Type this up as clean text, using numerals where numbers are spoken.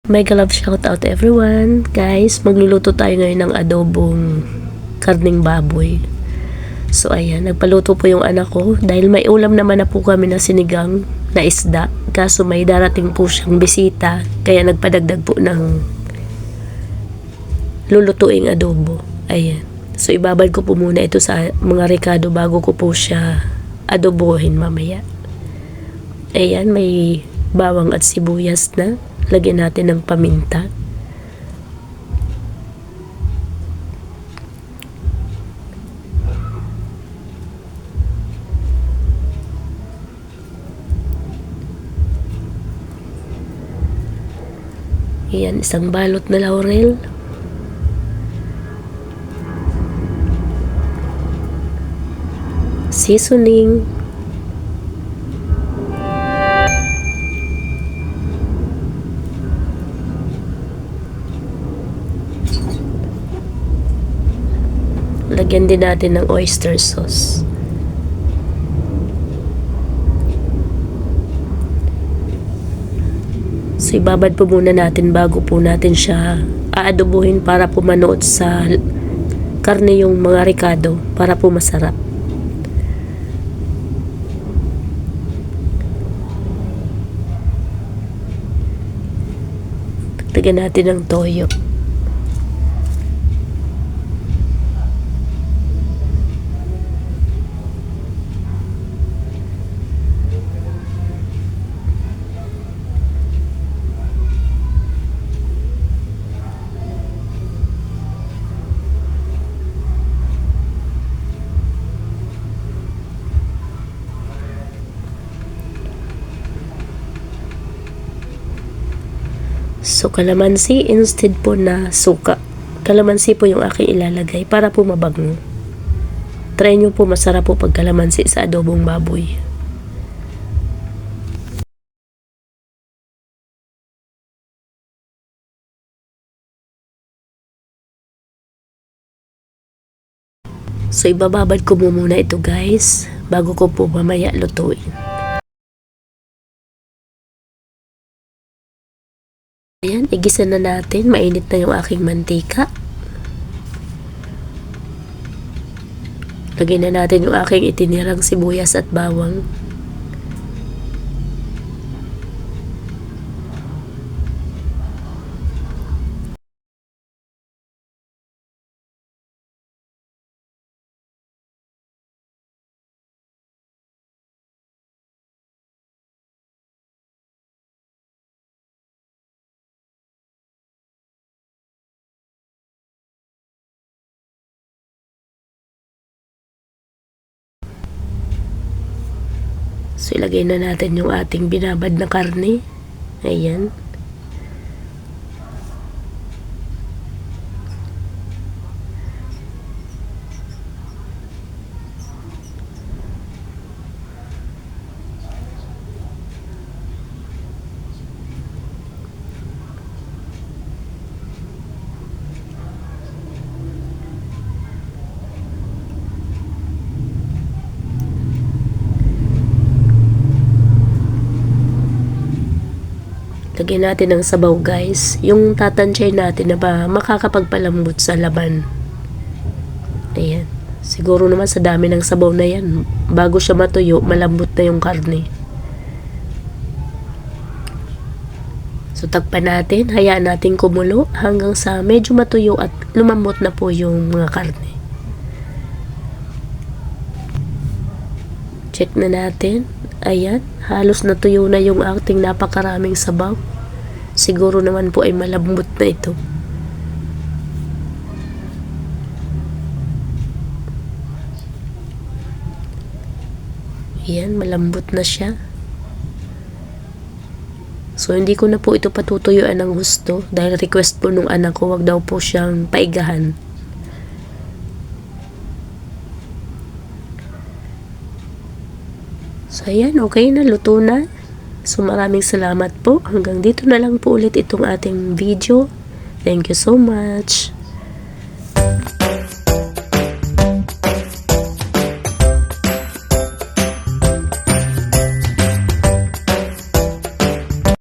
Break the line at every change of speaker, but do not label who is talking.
Mega love shout out everyone. Guys, magluluto tayo ngayon ng adobong karning baboy. So ayan, nagpaluto po yung anak ko dahil may ulam naman na po kami na sinigang na isda. Kaso may darating po siyang bisita kaya nagpadagdag po ng lulutuing adobo. Ayan. So ibabad ko po muna ito sa mga rekado bago ko po siya adobohin mamaya. Ayan, may bawang at sibuyas na. Lagyan natin ng paminta. Ayan, isang balot na laurel. Seasoning. Lagyan din natin ng oyster sauce. So ibabad po muna natin bago po natin siya aadobohin para po manood sa karne yung mga rekado para po masarap. Lagyan natin ng toyo. So, kalamansi instead po na suka. Kalamansi po yung aking ilalagay para po mabango. Try nyo po, masarap po pag kalamansi sa adobong baboy. So, ibababad ko muna ito guys bago ko po mamaya lutuin. Ayan, igisa na natin. Mainit na yung aking mantika. Lagyan na natin yung aking itinirang sibuyas at bawang. So, ilagay na natin yung ating binabad na karne. Ayan. Lagyan natin ng sabaw guys. Yung tatansya natin na ba makakapagpalambot sa laman. Ayan. Siguro naman sa dami ng sabaw na yan, bago siya matuyo, malambot na yung karne. So takpan natin, hayaan natin kumulo hanggang sa medyo matuyo at lumambot na po yung mga karne. Check na natin. Ayan, halos natuyo na yung ating napakaraming sabaw. Siguro naman po ay malambot na ito. Ayan, malambot na siya. So, hindi ko na po ito patutuyuan ng gusto dahil request po nung anak ko, wag daw po siyang paigahan. So, ayan, okay na, luto na. So, maraming salamat po. Hanggang dito na lang po ulit itong ating video. Thank you so much.